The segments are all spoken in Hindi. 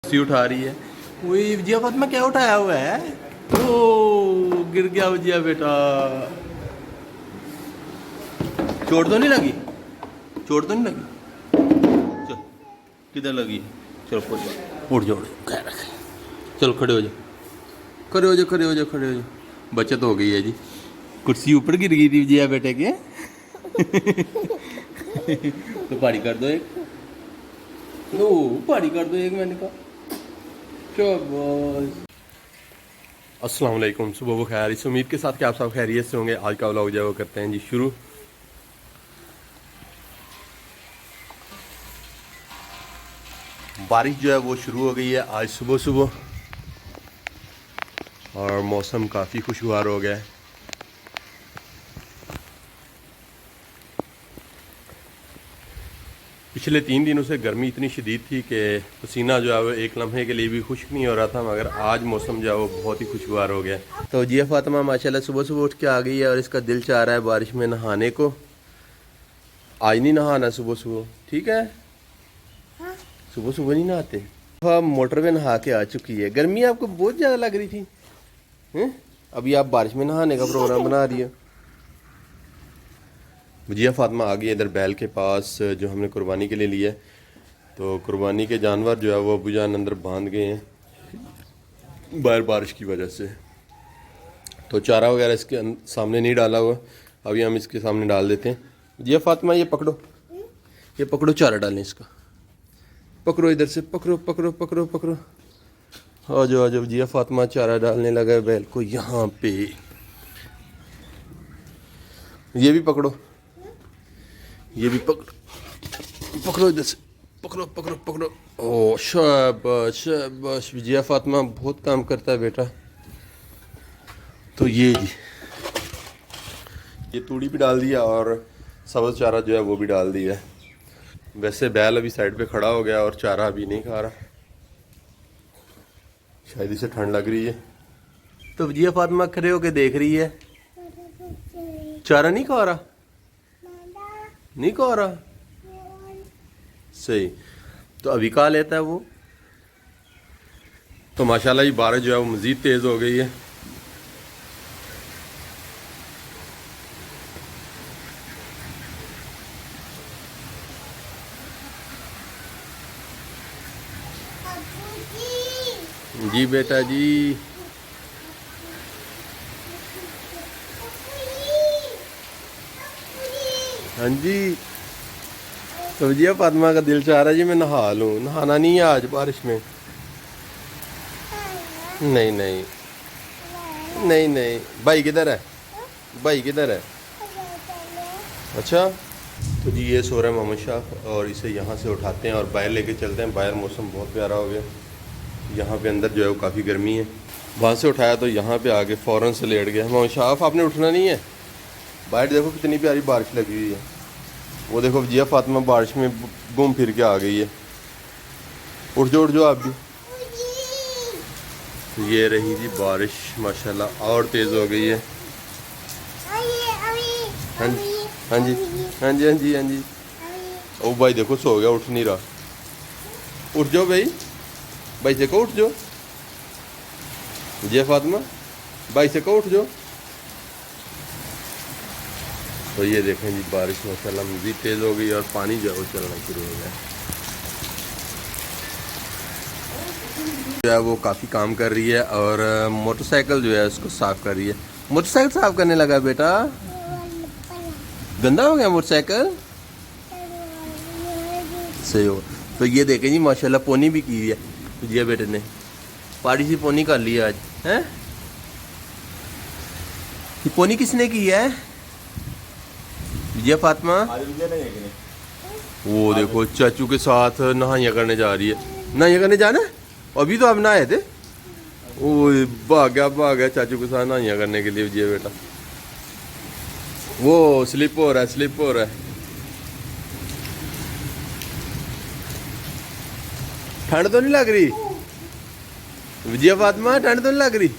सी उठा रही है। वही विजया फातिमा क्या उठाया हुआ है? ओ गिर गया विजया बेटा। चोट तो नहीं लगी? चोट तो नहीं लगी? चल किधर लगी? चलो उठ जाओ, चलो खड़े हो जाओ, खड़े हो जाओ, खड़े हो जाओ, खड़े हो जाओ। बचत हो गई है जी। कुर्सी ऊपर गिर गई थी विजया बेटे के। तो पारी कर दो एक। लो पारी कर दो एक, मैंने कहा। शाबाश। अस्सलाम वालेकुम, सुबह खैर। इस उम्मीद के साथ कि आप सब खैरियत से होंगे। आज का व्लॉग जो है वो करते हैं जी शुरू। बारिश जो है वो शुरू हो गई है आज सुबह सुबह, और मौसम काफ़ी खुशगवार हो गया है। पिछले 3 दिनों से गर्मी इतनी शदीद थी कि पसीना जो है वो एक लम्हे के लिए भी खुश्क नहीं हो रहा था, मगर आज मौसम जो है वो बहुत ही खुशगवार हो गया। तो जिया फातिमा माशाल्लाह सुबह सुबह उठ के आ गई है और इसका दिल चाह रहा है बारिश में नहाने को। आज नहीं नहाना सुबह सुबह, ठीक है? हाँ? सुबह सुबह नहीं नहाते। हम मोटर में नहा के आ चुकी है। गर्मी आपको बहुत ज़्यादा लग रही थी हैं? अभी आप बारिश में नहाने का प्रोग्राम बना रही है। जिया फातिमा आ गई इधर बैल के पास जो हमने कुर्बानी के लिए लिया है। तो कुर्बानी के जानवर जो है वो अबू जान अंदर बांध गए हैं बाहर बारिश की वजह से। तो चारा वगैरह इसके सामने नहीं डाला हुआ, अभी हम इसके सामने डाल देते हैं। जिया फातिमा ये पकड़ो, ये पकड़ो, चारा डालें इसका। पकड़ो इधर से, पकड़ो पकड़ो पकड़ो पकड़ो। आ जाओ आ जाओ। जिया फातिमा चारा डालने लगा है बैल को यहाँ पे। ये भी पकड़ो, ये भी पकड़ो, पकड़ो इधर से, पकड़ो पकड़ो पकड़ो। ओ शाबाश शाबाश, विजया फातिमा बहुत काम करता है बेटा। तो ये जी, ये तूड़ी भी डाल दिया और सब्ज़ चारा जो है वो भी डाल दिया है। वैसे बैल अभी साइड पे खड़ा हो गया और चारा अभी नहीं खा रहा, शायद इसे ठंड लग रही है। तो विजया फातिमा खड़े होके देख रही है, चारा नहीं खा रहा, नहीं खा रहा। सही, तो अभी खा लेता है वो। तो माशाल्लाह ये बारिश जो है वो मज़ीद तेज़ हो गई है। जी बेटा जी। हाँ जी। तो विजया फातिमा का दिल चाह रहा है जी मैं नहा लूँ। नहाना नहीं है आज बारिश में। नहीं नहीं नहीं नहीं। भाई किधर है? भाई किधर है? अच्छा। तो जी ये सो रहा है मोहम्मद शाह, और इसे यहाँ से उठाते हैं और बाहर लेके चलते हैं। बाहर मौसम बहुत प्यारा हो गया। यहाँ पे अंदर जो है वो काफ़ी गर्मी है। वहाँ से उठाया तो यहाँ पे आके फ़ौरन से लेट गया। मोहम्मद शाह आपने उठना नहीं है। बाहर देखो कितनी प्यारी बारिश लगी हुई है। वो देखो जिया फातिमा बारिश में घूम फिर के आ गई है। उठ जाओ आप भी। तो ये रही जी बारिश, माशाल्लाह और तेज़ हो गई है। हाँ जी हाँ जी हाँ जी हाँ जी हाँ जी। ओ भाई देखो सो गया, उठ नहीं रहा। उठ जाओ भाई, भाई से को उठ जाओ। जिया फातिमा भाई से को उठ जाओ। तो ये देखें जी बारिश माशाल्लाह मज़ीद तेज़ हो गई और पानी जो है वो चलना शुरू हो गया। जो है वो काफ़ी काम कर रही है और मोटरसाइकिल जो है उसको साफ़ कर रही है। मोटरसाइकिल साफ़ करने लगा बेटा? गंदा हो गया मोटरसाइकिल? सही हो। तो ये देखें जी माशाल्लाह पोनी भी की है जिया बेटे ने। पारी सी पोनी कर ली आज हैं। ये पोनी किसने की है? विजया फातिमा। वो देखो चाचू के साथ नहाइया करने जा रही है। नहाइया करने जाना है? अभी तो आप नहाए थे। ओ भाग गया चाचू के साथ नहाइया करने के लिए विजय बेटा। वो स्लिप हो रहा है, स्लिप हो रहा है। ठंड तो नहीं लग रही विजया फातिमा? ठंड तो नहीं लग रही?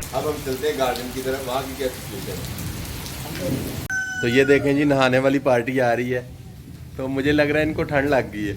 अब हम चलते हैं गार्डन की तरफ, वहाँ की क्या सिचुएशन है। तो ये देखें जी, नहाने वाली पार्टी आ रही है। तो मुझे लग रहा है इनको ठंड लग गई है।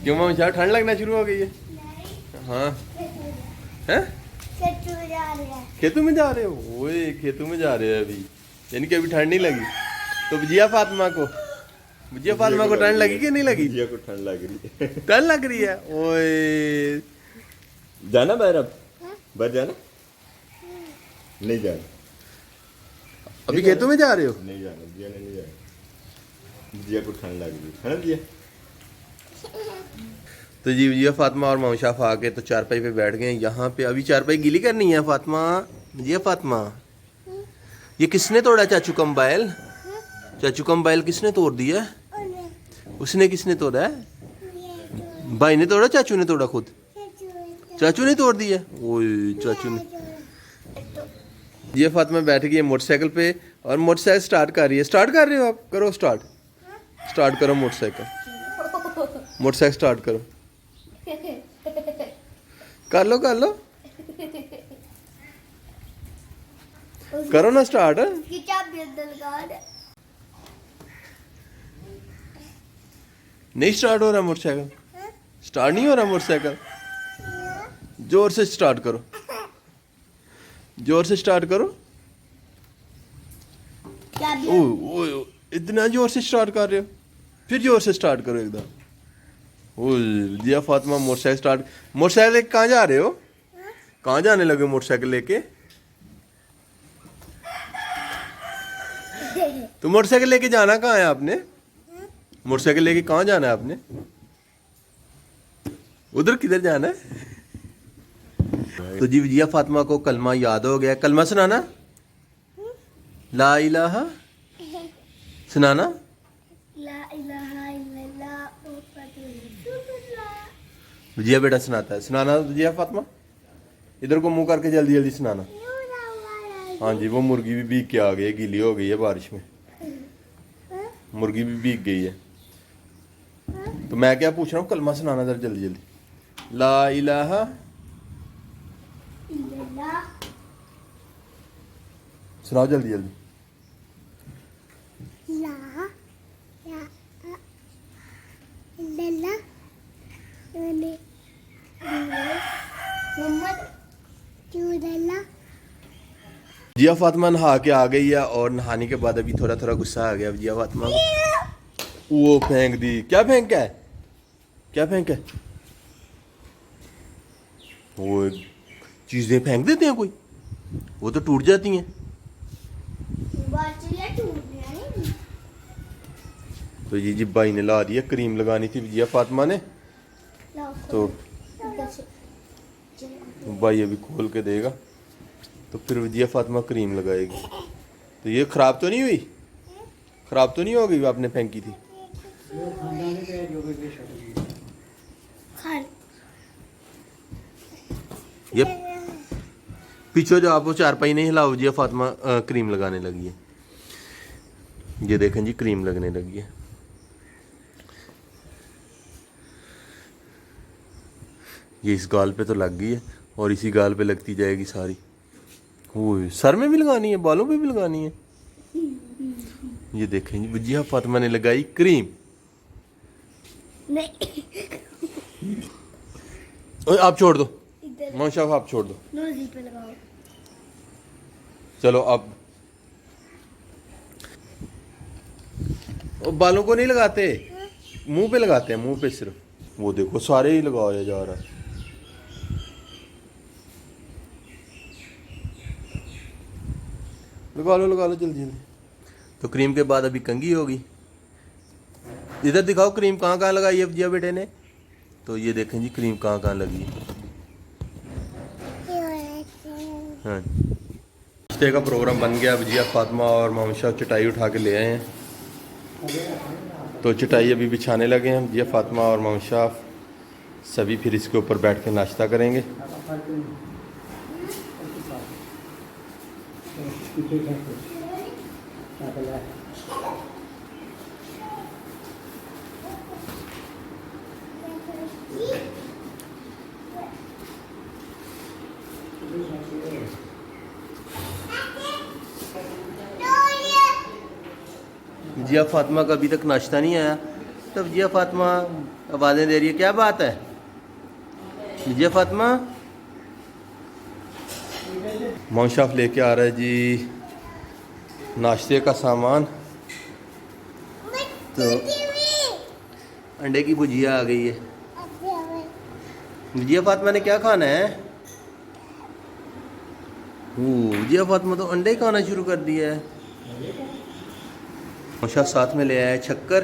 क्यों मम्मी साहब, ठंड लगना शुरू हो गई है? हाँ हैं? खेतों में जा रहे हो? ओए खेतों में जा रहे हो अभी, यानी कि अभी ठंड नहीं लगी। तो भजिया फातिमा को ठंड लगी कि नहीं लगी? भजिया को ठंड लग रही है। ठंड लग रही है? ओए जाना बाहर, अब बाहर जाना? नहीं जाना। अभी खेतों में जा रहे हो? नहीं जाना, भजिया ने नहीं जाना। भजिया को ठंड लग रही है ना भजिया? तो जी भजिया फातिमा और मोमशाफ आके तो चारपाई पे बैठ गए। यहाँ पे अभी चारपाई गीली करनी है फातिमा। भजिया फातिमा, ये किसने तोड़ा चाचू का मोबाइल? चाचू का मोबाइल किसने तोड़ दिया? उसने किसने तोड़ा है? भाई ने तोड़ा, चाचू ने तोड़ा? खुद चाचू ने तोड़ दिया। ओए चाचू ने। ये फातिमा बैठ गई है मोटरसाइकिल पे और मोटरसाइकिल स्टार्ट कर रही है। स्टार्ट कर रहे हो आप? करो स्टार्ट करो मोटरसाइकिल स्टार्ट करो। कर लो करो ना स्टार्ट। नहीं स्टार्ट हो रहा मोटरसाइकिल, स्टार्ट नहीं हो रहा मोटरसाइकिल। जोर से स्टार्ट करो, जोर से स्टार्ट करो। ओ, इतना जोर से स्टार्ट कर रहे हो? फिर जोर से स्टार्ट करो एकदम। ओ जिया फातिमा मोटरसाइकिल स्टार्ट। मोटरसाइकिल लेके कहाँ जा रहे हो? कहाँ जाने लगे मोटरसाइकिल लेके? तो मोटरसाइकिल लेके जाना कहाँ है आपने? मोटरसाइकिल लेके कहाँ जाना है आपने? उधर किधर जाना है? तो जी जिया फातिमा को कलमा याद हो गया। कलमा सुनाना, ला इलाहा सुनाना। जिया बेटा सुनाता है, सुनाना जिया फातिमा। इधर को मुंह करके जल्दी जल्दी सुनाना। हाँ जी, वो मुर्गी भी भीग के आ गई है, गीली हो गई है बारिश में। मुर्गी भी भीग गई है। तो मैं क्या पूछ रहा हूँ, कलमा सुनाना जरा जल्दी जल्दी। ला इलाहा सुनाओ जल्दी जल्दी। जिया फातिमा नहा के आ गई है और नहाने के बाद अभी थोड़ा थोड़ा गुस्सा आ गया जिया फातिमा को। वो फेंक दी। क्या फेंका है? क्या फेंका है? वो चीजें फेंक देते हैं कोई, वो तो टूट जाती हैं। तो ये जी भाई ने ला दिया, क्रीम लगानी थी जिया फातिमा ने, तो भाई अभी खोल के देगा तो फिर जिया फातिमा क्रीम लगाएगी। तो ये खराब तो नहीं हुई? खराब तो नहीं हो गई आपने फेंकी थी? ये पीछे जो आप वो चारपाई नहीं हिलाओ, जिया फातिमा क्रीम लगाने लगी है। ये देखें जी, क्रीम लगने लगी है। ये इस गाल पे तो लग गई है और इसी गाल पे लगती जाएगी सारी। ओह, सर में भी लगानी है, बालों पे भी लगानी है। ये देखें जी, जिया फातिमा ने लगाई क्रीम। नहीं आप छोड़ दो मोमशाफ, आप छोड़ दो। पे लगाओ। चलो अब बालों को नहीं लगाते, मुंह पे लगाते हैं, मुंह पे सिर्फ। वो देखो सारे ही लगाया जा रहा है। लगा लो जल्दी जल्दी। तो क्रीम के बाद अभी कंघी होगी। इधर दिखाओ क्रीम कहाँ कहाँ लगाई है जिया बेटे ने। तो ये देखें जी, क्रीम कहाँ कहाँ लगी है। हाँ, नाश्ते का प्रोग्राम बन गया। अब जिया फातिमा और मोमशाफ चटाई उठा के ले आए हैं, तो चटाई अभी बिछाने लगे हैं जिया फातिमा और मोमशाफ सभी। फिर इसके ऊपर बैठ के नाश्ता करेंगे। जिया फातिमा का अभी तक नाश्ता नहीं आया। तब जिया फातिमा आवाज़ें दे रही है, क्या बात है जिया फातिमा? मोहशाफ लेके आ रहा है जी नाश्ते का सामान। तो अंडे की भुजिया आ गई है। जिया फातिमा ने क्या खाना है? जिया फातिमा तो अंडे खाना शुरू कर दिया है। मोहशाफ साथ में ले आया है शक्कर।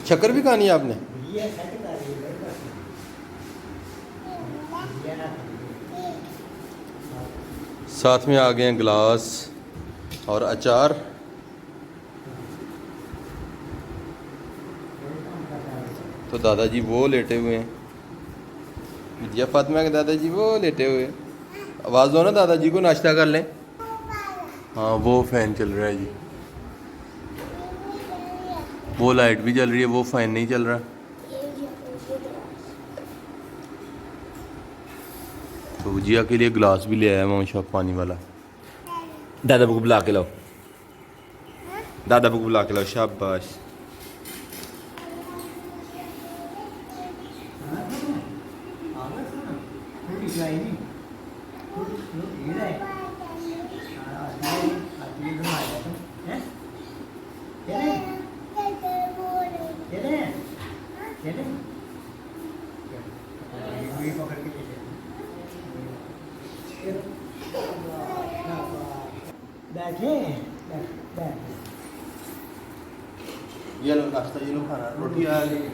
शक्कर भी खानी है आपने? साथ में आ गए हैं गिलास और अचार। तो दादाजी वो लेटे हुए हैं, जिया फातिमा के दादाजी वो लेटे हुए हैं। आवाज़ दो ना दादाजी को, नाश्ता कर लें। हाँ वो फ़ैन चल रहा है जी, वो लाइट भी चल रही है, वो फ़ैन नहीं चल रहा। तो जिया के लिए गिलास भी ले आया मोहशाफ पानी वाला। दादा को बुला के लाओ, दादा को बुला के लाओ, शाबाश। ये लो नाश्ता, ये लो खाना, रोटी आ गई।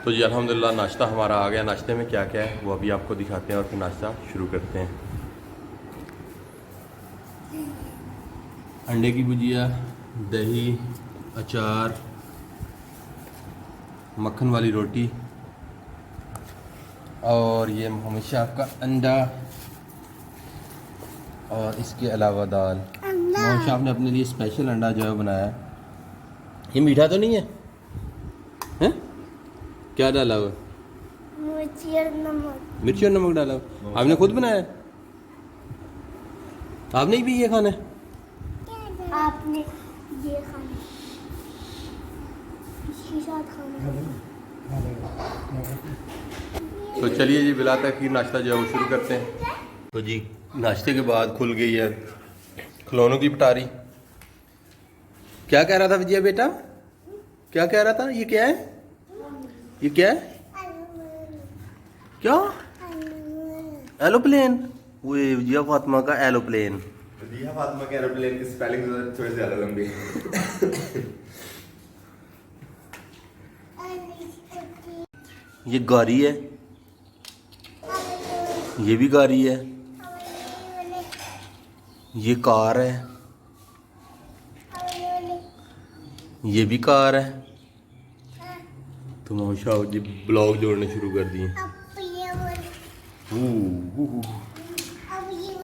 तो जी अल्हम्दुलिल्लाह नाश्ता हमारा आ गया। नाश्ते में क्या क्या है वो अभी आपको दिखाते हैं और फिर नाश्ता शुरू करते हैं। अंडे की भुजिया, दही, अचार, मक्खन वाली रोटी और ये मोहम्मद शाह का अंडा और इसके अलावा दाल। मोहम्मद शाह ने अपने लिए स्पेशल अंडा जो है बनाया। ये मीठा तो नहीं है? हैं? क्या डाला हुआ? मिर्ची और नमक। मिर्ची और नमक डाला हुआ। आपने खुद बनाया? आपने भी ये खाना है? आपने ये खाना, इसके साथ खाना। तो चलिए जी बिला तखीर नाश्ता जो है वो शुरू करते हैं। तो जी नाश्ते के बाद खुल गई है खिलौनों की पटारी। क्या कह रहा था विजय बेटा? क्या कह रहा था? ये क्या है? ये क्या है? क्या? एरोप्लेन। वो जिया फातिमा का एरोप्लेन। जिया फातिमा के एरोप्लेन की स्पेलिंग थोड़ी ज़्यादा लंबी है। ये गाड़ी है, ये भी गाड़ी है, ये कार है, ये भी कार है। तो मोहशाह जी ब्लॉग जोड़ने शुरू कर दिए।